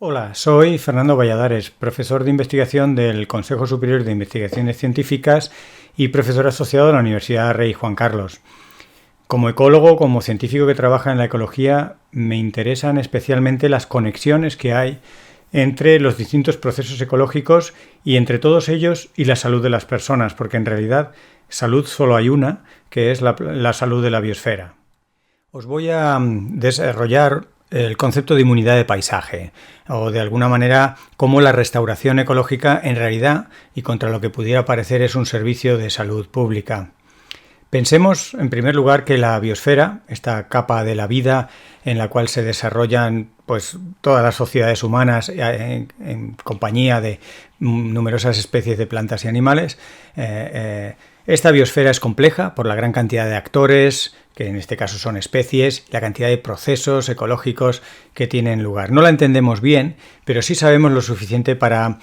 Hola, soy Fernando Valladares, profesor de investigación del Consejo Superior de Investigaciones Científicas y profesor asociado de la Universidad Rey Juan Carlos. Como ecólogo, como científico que trabaja en la ecología, me interesan especialmente las conexiones que hay entre los distintos procesos ecológicos y entre todos ellos y la salud de las personas, porque en realidad salud solo hay una, que es la salud de la biosfera. Os voy a desarrollar el concepto de inmunidad de paisaje, o de alguna manera cómo la restauración ecológica en realidad, y contra lo que pudiera parecer, es un servicio de salud pública. Pensemos en primer lugar que la biosfera, esta capa de la vida en la cual se desarrollan todas las sociedades humanas en compañía de numerosas especies de plantas y animales, esta biosfera es compleja por la gran cantidad de actores, que en este caso son especies, la cantidad de procesos ecológicos que tienen lugar. No la entendemos bien, pero sí sabemos lo suficiente para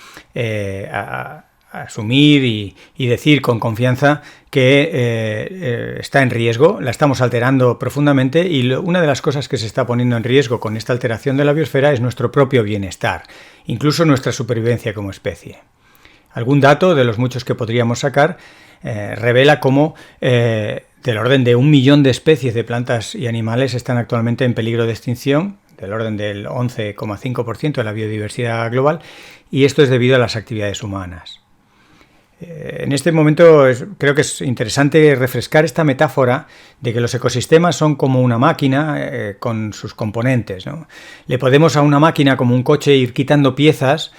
asumir y decir con confianza que está en riesgo, la estamos alterando profundamente y una de las cosas que se está poniendo en riesgo con esta alteración de la biosfera es nuestro propio bienestar, incluso nuestra supervivencia como especie. Algún dato de los muchos que podríamos sacar revela cómo del orden de 1 millón de especies de plantas y animales están actualmente en peligro de extinción, del orden del 11,5% de la biodiversidad global, y esto es debido a las actividades humanas. En este momento creo que es interesante refrescar esta metáfora de que los ecosistemas son como una máquina con sus componentes, ¿no? Le podemos a una máquina como un coche ir quitando piezas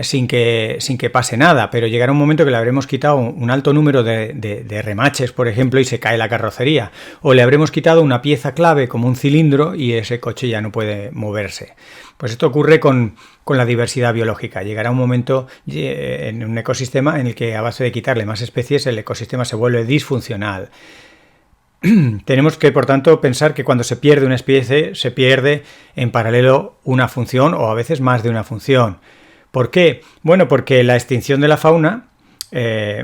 sin que pase nada, pero llegará un momento que le habremos quitado un alto número de remaches, por ejemplo, y se cae la carrocería, o le habremos quitado una pieza clave como un cilindro y ese coche ya no puede moverse. Pues esto ocurre con la diversidad biológica. Llegará un momento en un ecosistema en el que a base de quitarle más especies el ecosistema se vuelve disfuncional. Tenemos que, por tanto, pensar que cuando se pierde una especie se pierde en paralelo una función o a veces más de una función. ¿Por qué? Bueno, porque la extinción de la fauna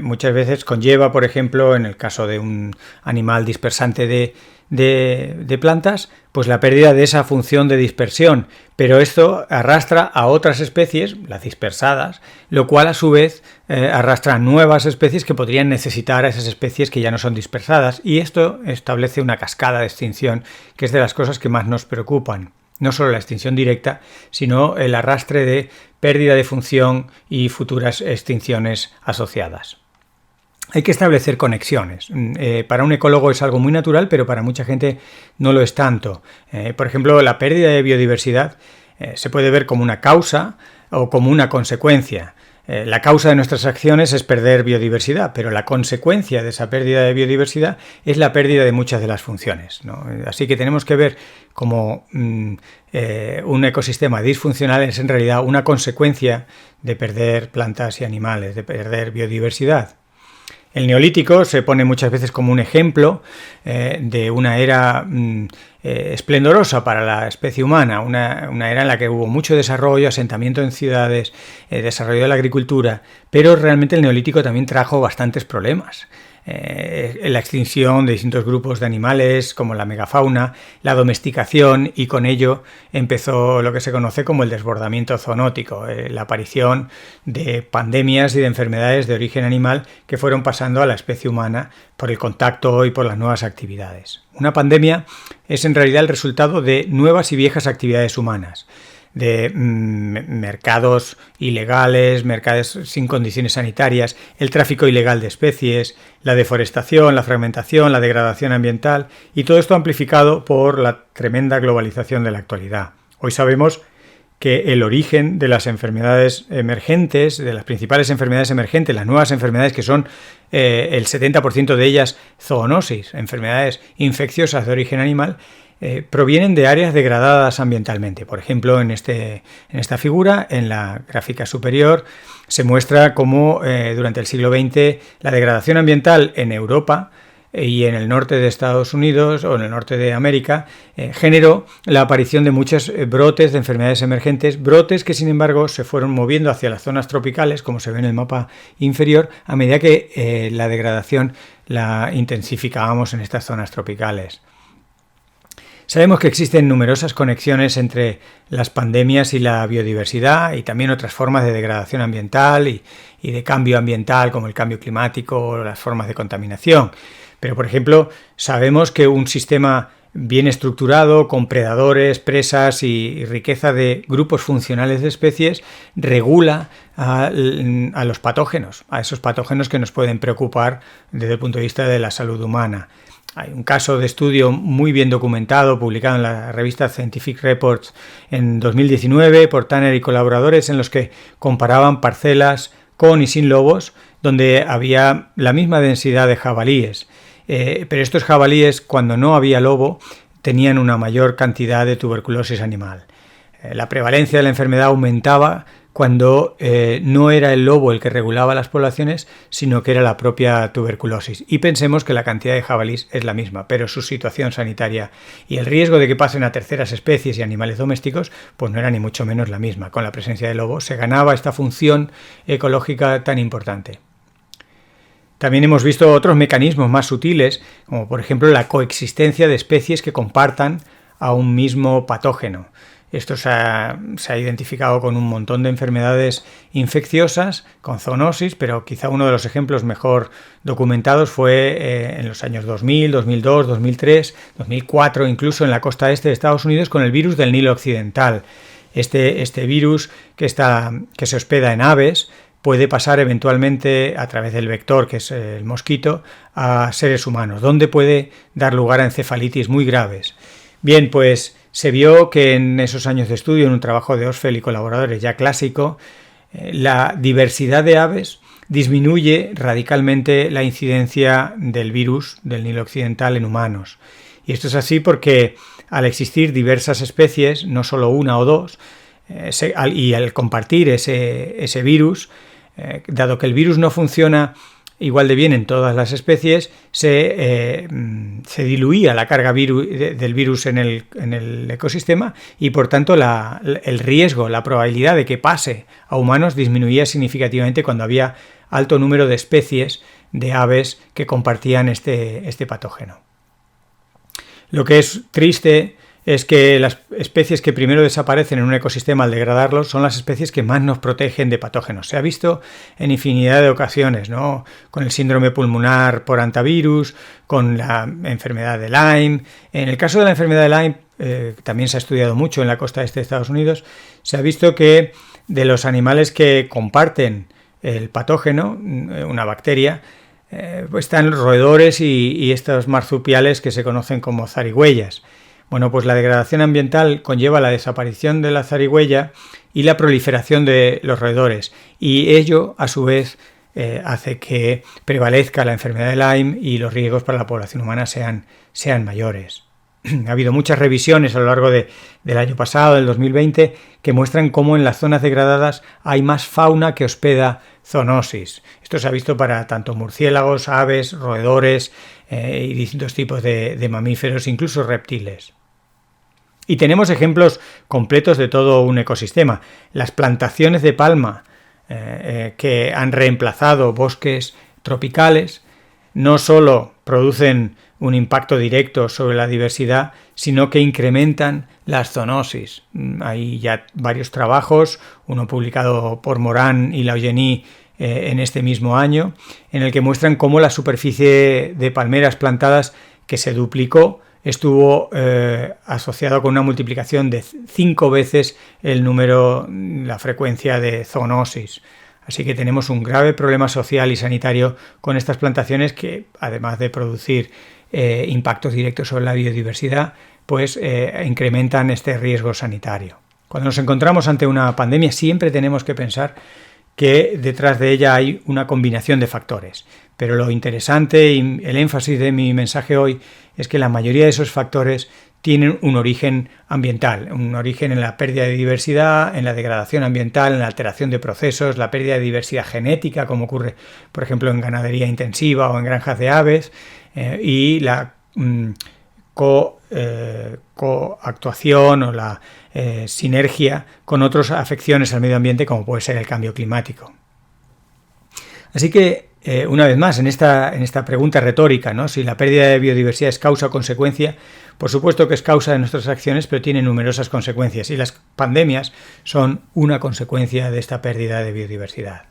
muchas veces conlleva, por ejemplo, en el caso de un animal dispersante de plantas, pues la pérdida de esa función de dispersión, pero esto arrastra a otras especies, las dispersadas, lo cual a su vez arrastra nuevas especies que podrían necesitar a esas especies que ya no son dispersadas, y esto establece una cascada de extinción que es de las cosas que más nos preocupan. No solo la extinción directa, sino el arrastre de pérdida de función y futuras extinciones asociadas. Hay que establecer conexiones. Para un ecólogo es algo muy natural, pero para mucha gente no lo es tanto. Por ejemplo, la pérdida de biodiversidad se puede ver como una causa o como una consecuencia. La causa de nuestras acciones es perder biodiversidad, pero la consecuencia de esa pérdida de biodiversidad es la pérdida de muchas de las funciones, ¿no? Así que tenemos que ver como un ecosistema disfuncional es en realidad una consecuencia de perder plantas y animales, de perder biodiversidad. El Neolítico se pone muchas veces como un ejemplo de una era esplendorosa para la especie humana, una era en la que hubo mucho desarrollo, asentamiento en ciudades, desarrollo de la agricultura, pero realmente el Neolítico también trajo bastantes problemas. La extinción de distintos grupos de animales como la megafauna, la domesticación, y con ello empezó lo que se conoce como el desbordamiento zoonótico, la aparición de pandemias y de enfermedades de origen animal que fueron pasando a la especie humana por el contacto y por las nuevas actividades. Una pandemia es en realidad el resultado de nuevas y viejas actividades humanas, de mercados ilegales, mercados sin condiciones sanitarias, el tráfico ilegal de especies, la deforestación, la fragmentación, la degradación ambiental, y todo esto amplificado por la tremenda globalización de la actualidad. Hoy sabemos que el origen de las enfermedades emergentes, de las principales enfermedades emergentes, las nuevas enfermedades que son el 70% de ellas zoonosis, enfermedades infecciosas de origen animal, provienen de áreas degradadas ambientalmente. Por ejemplo, en esta figura, en la gráfica superior, se muestra cómo durante el siglo XX la degradación ambiental en Europa y en el norte de Estados Unidos o en el norte de América generó la aparición de muchos brotes de enfermedades emergentes, brotes que sin embargo se fueron moviendo hacia las zonas tropicales, como se ve en el mapa inferior, a medida que la degradación la intensificábamos en estas zonas tropicales. Sabemos que existen numerosas conexiones entre las pandemias y la biodiversidad y también otras formas de degradación ambiental y de cambio ambiental como el cambio climático o las formas de contaminación. Pero, por ejemplo, sabemos que un sistema bien estructurado, con predadores, presas y riqueza de grupos funcionales de especies, regula a los patógenos, a esos patógenos que nos pueden preocupar desde el punto de vista de la salud humana. Hay un caso de estudio muy bien documentado, publicado en la revista Scientific Reports en 2019 por Tanner y colaboradores, en los que comparaban parcelas con y sin lobos, donde había la misma densidad de jabalíes. Pero estos jabalíes, cuando no había lobo, tenían una mayor cantidad de tuberculosis animal. La prevalencia de la enfermedad aumentaba cuando no era el lobo el que regulaba las poblaciones, sino que era la propia tuberculosis. Y pensemos que la cantidad de jabalíes es la misma, pero su situación sanitaria y el riesgo de que pasen a terceras especies y animales domésticos, pues no era ni mucho menos la misma. Con la presencia de lobo se ganaba esta función ecológica tan importante. También hemos visto otros mecanismos más sutiles, como por ejemplo la coexistencia de especies que compartan a un mismo patógeno. Esto se ha identificado con un montón de enfermedades infecciosas, con zoonosis, pero quizá uno de los ejemplos mejor documentados fue en los años 2000, 2002, 2003, 2004, incluso en la costa este de Estados Unidos con el virus del Nilo Occidental. Este virus que se hospeda en aves puede pasar eventualmente a través del vector, que es el mosquito, a seres humanos, donde puede dar lugar a encefalitis muy graves. Bien, pues se vio que en esos años de estudio, en un trabajo de Osfeld y colaboradores ya clásico, la diversidad de aves disminuye radicalmente la incidencia del virus del Nilo Occidental en humanos. Y esto es así porque al existir diversas especies, no solo una o dos, y al compartir ese virus, dado que el virus no funciona igual de bien en todas las especies, se diluía la carga del virus en el ecosistema y por tanto el riesgo, la probabilidad de que pase a humanos disminuía significativamente cuando había alto número de especies de aves que compartían este patógeno. Lo que es triste es que las especies que primero desaparecen en un ecosistema al degradarlo son las especies que más nos protegen de patógenos. Se ha visto en infinidad de ocasiones, ¿no? Con el síndrome pulmonar por hantavirus, con la enfermedad de Lyme. En el caso de la enfermedad de Lyme, también se ha estudiado mucho en la costa este de Estados Unidos, se ha visto que de los animales que comparten el patógeno, una bacteria, pues están los roedores y estos marsupiales que se conocen como zarigüeyas. Bueno, pues la degradación ambiental conlleva la desaparición de la zarigüeya y la proliferación de los roedores, y ello, a su vez, hace que prevalezca la enfermedad de Lyme y los riesgos para la población humana sean mayores. Ha habido muchas revisiones a lo largo del año pasado, del 2020, que muestran cómo en las zonas degradadas hay más fauna que hospeda zoonosis. Esto se ha visto para tanto murciélagos, aves, roedores y distintos tipos de mamíferos, incluso reptiles. Y tenemos ejemplos completos de todo un ecosistema. Las plantaciones de palma que han reemplazado bosques tropicales no solo producen un impacto directo sobre la diversidad, sino que incrementan las zoonosis. Hay ya varios trabajos, uno publicado por Moran y Laugenie en este mismo año, en el que muestran cómo la superficie de palmeras plantadas, que se duplicó, estuvo asociado con una multiplicación de 5 veces la frecuencia de zoonosis. Así que tenemos un grave problema social y sanitario con estas plantaciones que, además de producir impactos directos sobre la biodiversidad, pues incrementan este riesgo sanitario. Cuando nos encontramos ante una pandemia siempre tenemos que pensar que detrás de ella hay una combinación de factores. Pero lo interesante y el énfasis de mi mensaje hoy es que la mayoría de esos factores tienen un origen ambiental, un origen en la pérdida de diversidad, en la degradación ambiental, en la alteración de procesos, la pérdida de diversidad genética, como ocurre, por ejemplo, en ganadería intensiva o en granjas de aves, y la coactuación o la sinergia con otras afecciones al medio ambiente, como puede ser el cambio climático. Así que, una vez más, en esta pregunta retórica, ¿no? Si la pérdida de biodiversidad es causa o consecuencia, Por supuesto que es causa de nuestras acciones, pero tiene numerosas consecuencias y las pandemias son una consecuencia de esta pérdida de biodiversidad.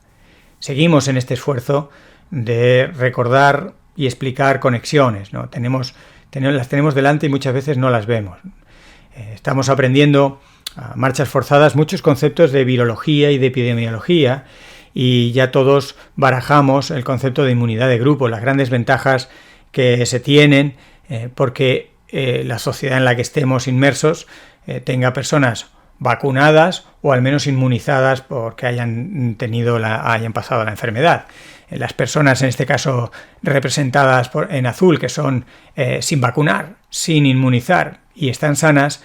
Seguimos en este esfuerzo de recordar y explicar conexiones, ¿no? Las tenemos delante y muchas veces no las vemos. Estamos aprendiendo a marchas forzadas muchos conceptos de virología y de epidemiología y ya todos barajamos el concepto de inmunidad de grupo, las grandes ventajas que se tienen porque la sociedad en la que estemos inmersos tenga personas vacunadas o al menos inmunizadas porque hayan pasado la enfermedad. Las personas, en este caso representadas en azul, que son sin vacunar, sin inmunizar y están sanas,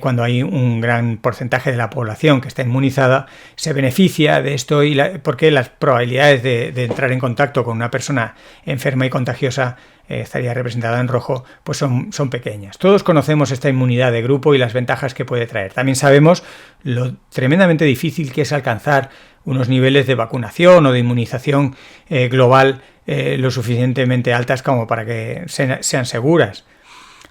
cuando hay un gran porcentaje de la población que está inmunizada, se beneficia de esto porque las probabilidades de entrar en contacto con una persona enferma y contagiosa estaría representada en rojo, pues son pequeñas. Todos conocemos esta inmunidad de grupo y las ventajas que puede traer. También sabemos lo tremendamente difícil que es alcanzar unos niveles de vacunación o de inmunización global lo suficientemente altas como para que sean seguras.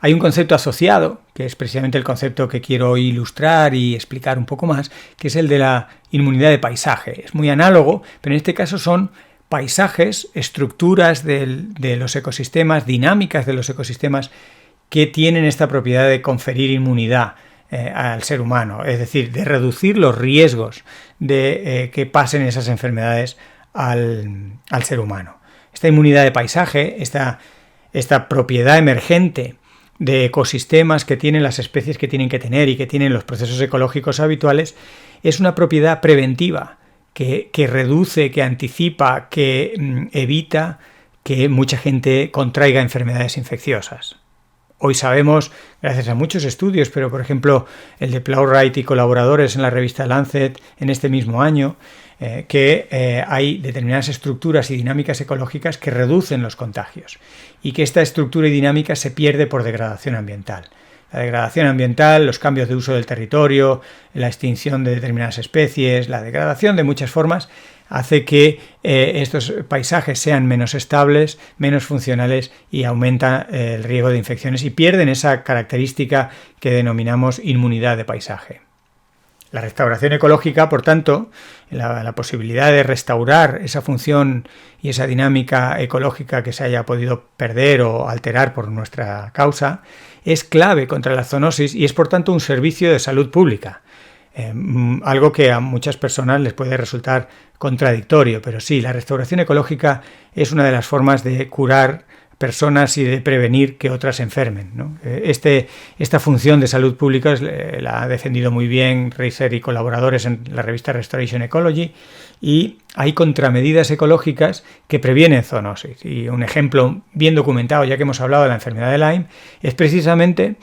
Hay un concepto asociado, que es precisamente el concepto que quiero ilustrar y explicar un poco más, que es el de la inmunidad de paisaje. Es muy análogo, pero en este caso son paisajes, estructuras de los ecosistemas, dinámicas de los ecosistemas que tienen esta propiedad de conferir inmunidad al ser humano, es decir, de reducir los riesgos de que pasen esas enfermedades al ser humano. Esta inmunidad de paisaje, esta propiedad emergente de ecosistemas que tienen las especies que tienen que tener y que tienen los procesos ecológicos habituales, es una propiedad preventiva que reduce, que anticipa, que evita que mucha gente contraiga enfermedades infecciosas. Hoy sabemos, gracias a muchos estudios, pero por ejemplo el de Plowright y colaboradores en la revista Lancet en este mismo año, que hay determinadas estructuras y dinámicas ecológicas que reducen los contagios y que esta estructura y dinámica se pierde por degradación ambiental. La degradación ambiental, los cambios de uso del territorio, la extinción de determinadas especies, la degradación de muchas formas hace que estos paisajes sean menos estables, menos funcionales y aumenta el riesgo de infecciones y pierden esa característica que denominamos inmunidad de paisaje. La restauración ecológica, por tanto, la posibilidad de restaurar esa función y esa dinámica ecológica que se haya podido perder o alterar por nuestra causa, es clave contra la zoonosis y es, por tanto, un servicio de salud pública. Algo que a muchas personas les puede resultar contradictorio, pero sí, la restauración ecológica es una de las formas de curar personas y de prevenir que otras se enfermen, ¿no? Esta función de salud pública la ha defendido muy bien Reiser y colaboradores en la revista Restoration Ecology, y hay contramedidas ecológicas que previenen zoonosis. Y un ejemplo bien documentado, ya que hemos hablado de la enfermedad de Lyme, es precisamente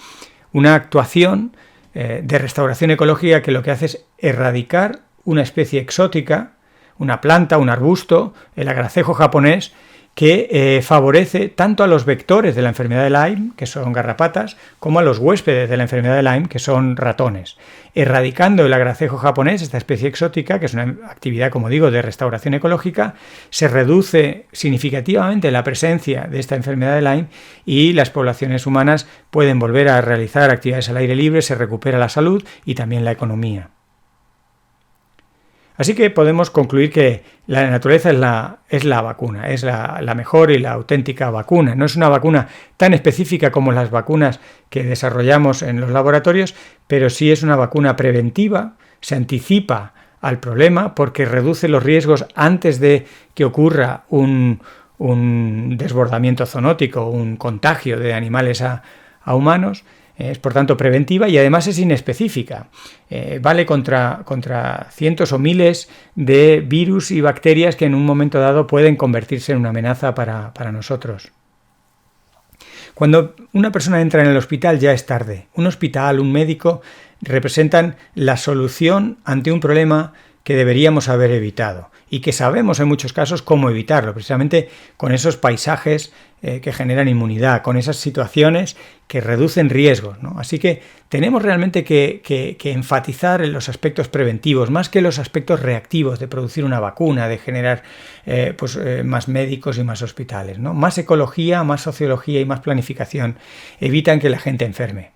una actuación de restauración ecológica que lo que hace es erradicar una especie exótica, una planta, un arbusto, el agracejo japonés, que favorece tanto a los vectores de la enfermedad de Lyme, que son garrapatas, como a los huéspedes de la enfermedad de Lyme, que son ratones. Erradicando el agracejo japonés, esta especie exótica, que es una actividad, como digo, de restauración ecológica, se reduce significativamente la presencia de esta enfermedad de Lyme y las poblaciones humanas pueden volver a realizar actividades al aire libre, se recupera la salud y también la economía. Así que podemos concluir que la naturaleza es la vacuna, es la mejor y la auténtica vacuna. No es una vacuna tan específica como las vacunas que desarrollamos en los laboratorios, pero sí es una vacuna preventiva, se anticipa al problema porque reduce los riesgos antes de que ocurra un desbordamiento zoonótico, un contagio de animales a humanos. Es por tanto preventiva y además es inespecífica. Vale contra cientos o miles de virus y bacterias que en un momento dado pueden convertirse en una amenaza para nosotros. Cuando una persona entra en el hospital ya es tarde. Un hospital, un médico representan la solución ante un problema que deberíamos haber evitado. y que sabemos en muchos casos cómo evitarlo, precisamente con esos paisajes que generan inmunidad, con esas situaciones que reducen riesgos, ¿no? Así que tenemos realmente que enfatizar en los aspectos preventivos, más que los aspectos reactivos de producir una vacuna, de generar más médicos y más hospitales, ¿no? Más ecología, más sociología y más planificación evitan que la gente enferme.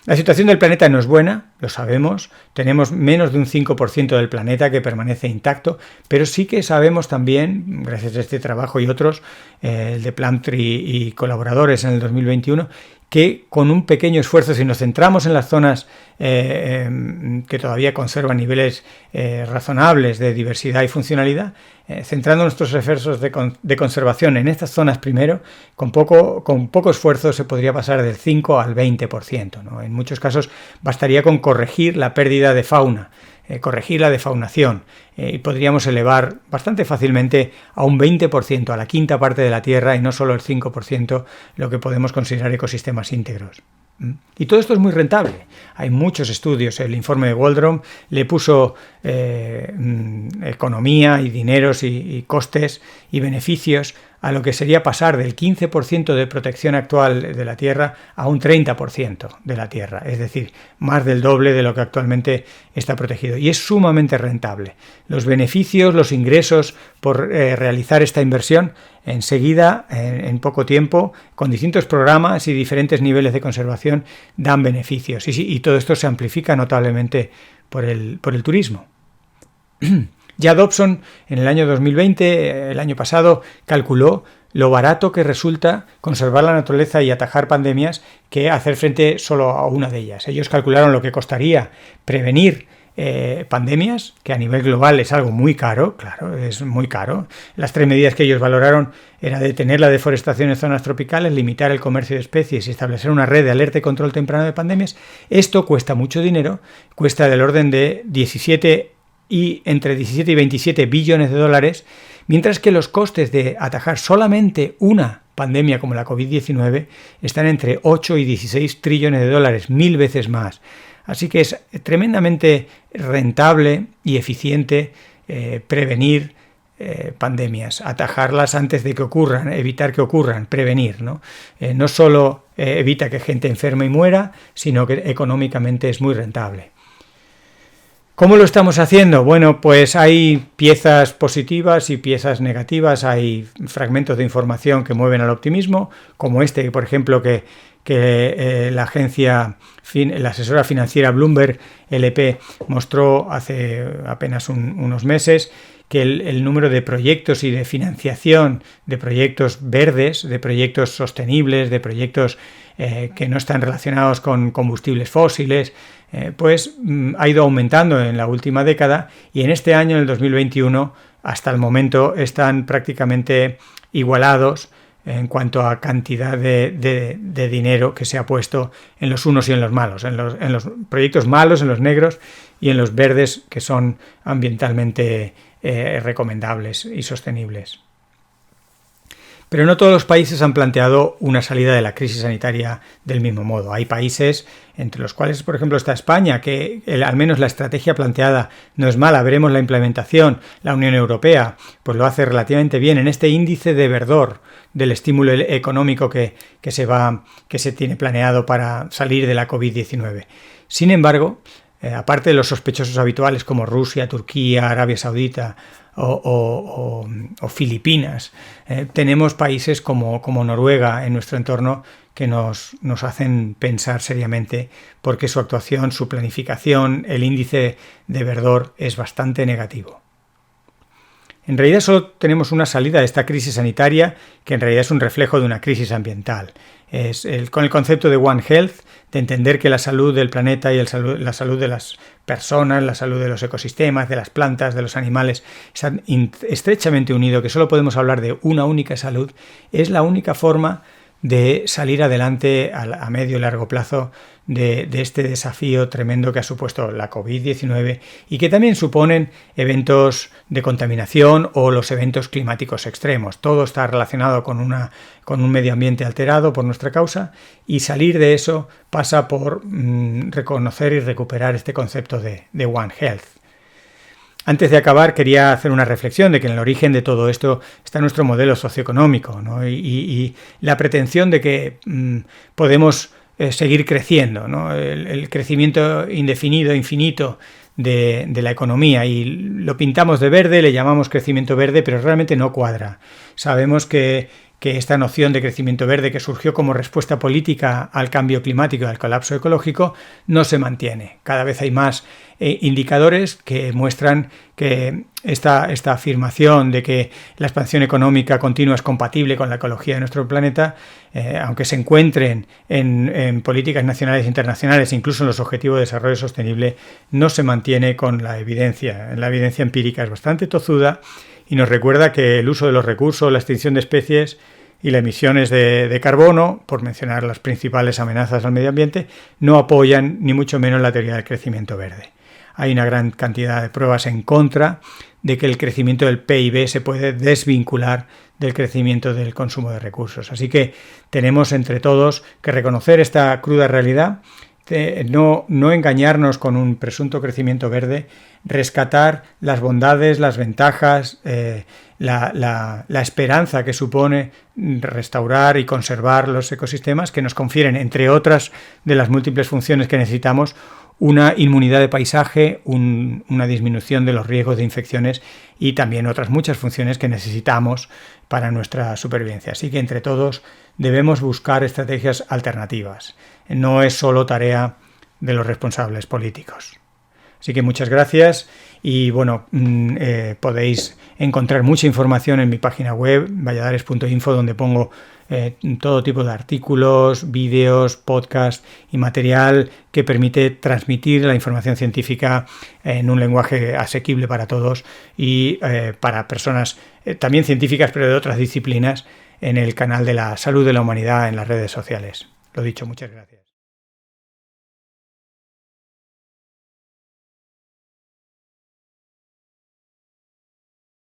La situación del planeta no es buena, lo sabemos, tenemos menos de un 5% del planeta que permanece intacto, pero sí que sabemos también, gracias a este trabajo y otros, el de Plumtree y colaboradores en el 2021, que con un pequeño esfuerzo, si nos centramos en las zonas que todavía conservan niveles razonables de diversidad y funcionalidad, centrando nuestros esfuerzos de conservación en estas zonas primero, con poco esfuerzo se podría pasar del 5 al 20%, ¿no? En muchos casos bastaría con corregir la pérdida de fauna, corregir la defaunación, y podríamos elevar bastante fácilmente a un 20%, a la quinta parte de la Tierra, y no solo el 5%, lo que podemos considerar ecosistemas íntegros. Y todo esto es muy rentable. Hay muchos estudios. El informe de Waldron le puso economía y dineros y costes y beneficios a lo que sería pasar del 15% de protección actual de la Tierra a un 30% de la Tierra, es decir, más del doble de lo que actualmente está protegido. Y es sumamente rentable. Los beneficios, los ingresos por realizar esta inversión, enseguida, en poco tiempo, con distintos programas y diferentes niveles de conservación, dan beneficios. Y todo esto se amplifica notablemente por el turismo. Ya Dobson, en el año 2020, el año pasado, calculó lo barato que resulta conservar la naturaleza y atajar pandemias que hacer frente solo a una de ellas. Ellos calcularon lo que costaría prevenir pandemias, que a nivel global es algo muy caro, claro, es muy caro. Las 3 medidas que ellos valoraron era detener la deforestación en zonas tropicales, limitar el comercio de especies y establecer una red de alerta y control temprano de pandemias. Esto cuesta mucho dinero, cuesta del orden de entre 17 y 27 billones de dólares, mientras que los costes de atajar solamente una pandemia como la COVID-19 están entre 8 y 16 trillones de dólares, 1000 veces más. Así que es tremendamente rentable y eficiente prevenir pandemias, atajarlas antes de que ocurran, evitar que ocurran, prevenir, ¿no? No solo evita que gente enferme y muera, sino que económicamente es muy rentable. ¿Cómo lo estamos haciendo? Bueno, pues hay piezas positivas y piezas negativas, hay fragmentos de información que mueven al optimismo, como este, por ejemplo, que la asesora financiera Bloomberg LP mostró hace apenas unos meses, que el número de proyectos y de financiación de proyectos verdes, de proyectos sostenibles, de proyectos que no están relacionados con combustibles fósiles, pues ha ido aumentando en la última década, y en este año, en el 2021, hasta el momento están prácticamente igualados en cuanto a cantidad de dinero que se ha puesto en los unos y en los malos, en los proyectos malos, en los negros, y en los verdes, que son ambientalmente recomendables y sostenibles. Pero no todos los países han planteado una salida de la crisis sanitaria del mismo modo. Hay países, entre los cuales, por ejemplo, está España, que al menos la estrategia planteada no es mala, veremos la implementación. La Unión Europea pues lo hace relativamente bien en este índice de verdor del estímulo económico que se tiene planeado para salir de la COVID-19. Sin embargo, aparte de los sospechosos habituales como Rusia, Turquía, Arabia Saudita o Filipinas, tenemos países como Noruega en nuestro entorno que nos hacen pensar seriamente, porque su actuación, su planificación, el índice de verdor es bastante negativo. En realidad solo tenemos una salida de esta crisis sanitaria, que en realidad es un reflejo de una crisis ambiental. Con el concepto de One Health, de entender que la salud del planeta y la salud de las personas, la salud de los ecosistemas, de las plantas, de los animales, están estrechamente unidos, que solo podemos hablar de una única salud, es la única forma de salir adelante a medio y largo plazo de este desafío tremendo que ha supuesto la COVID-19, y que también suponen eventos de contaminación o los eventos climáticos extremos. Todo está relacionado con un medio ambiente alterado por nuestra causa, y salir de eso pasa por reconocer y recuperar este concepto de One Health. Antes de acabar, quería hacer una reflexión de que en el origen de todo esto está nuestro modelo socioeconómico, ¿no? y la pretensión de que podemos seguir creciendo, ¿no? El crecimiento indefinido, infinito de la economía, y lo pintamos de verde, le llamamos crecimiento verde, pero realmente no cuadra. Sabemos que esta noción de crecimiento verde, que surgió como respuesta política al cambio climático y al colapso ecológico, no se mantiene. Cada vez hay más indicadores que muestran que esta afirmación de que la expansión económica continua es compatible con la ecología de nuestro planeta, aunque se encuentren en políticas nacionales e internacionales, incluso en los Objetivos de Desarrollo Sostenible, no se mantiene con la evidencia. La evidencia empírica es bastante tozuda y nos recuerda que el uso de los recursos, la extinción de especies y las emisiones de carbono, por mencionar las principales amenazas al medio ambiente, no apoyan ni mucho menos la teoría del crecimiento verde. Hay una gran cantidad de pruebas en contra de que el crecimiento del PIB se puede desvincular del crecimiento del consumo de recursos. Así que tenemos entre todos que reconocer esta cruda realidad, no engañarnos con un presunto crecimiento verde, rescatar las bondades, las ventajas, la esperanza que supone restaurar y conservar los ecosistemas, que nos confieren, entre otras de las múltiples funciones que necesitamos, una inmunidad de paisaje, una disminución de los riesgos de infecciones y también otras muchas funciones que necesitamos para nuestra supervivencia. Así que entre todos debemos buscar estrategias alternativas. No es solo tarea de los responsables políticos. Así que muchas gracias y bueno, podéis encontrar mucha información en mi página web valladares.info, donde pongo todo tipo de artículos, vídeos, podcasts y material que permite transmitir la información científica en un lenguaje asequible para todos y para personas también científicas, pero de otras disciplinas, en el canal de la salud de la humanidad en las redes sociales. Lo dicho, muchas gracias.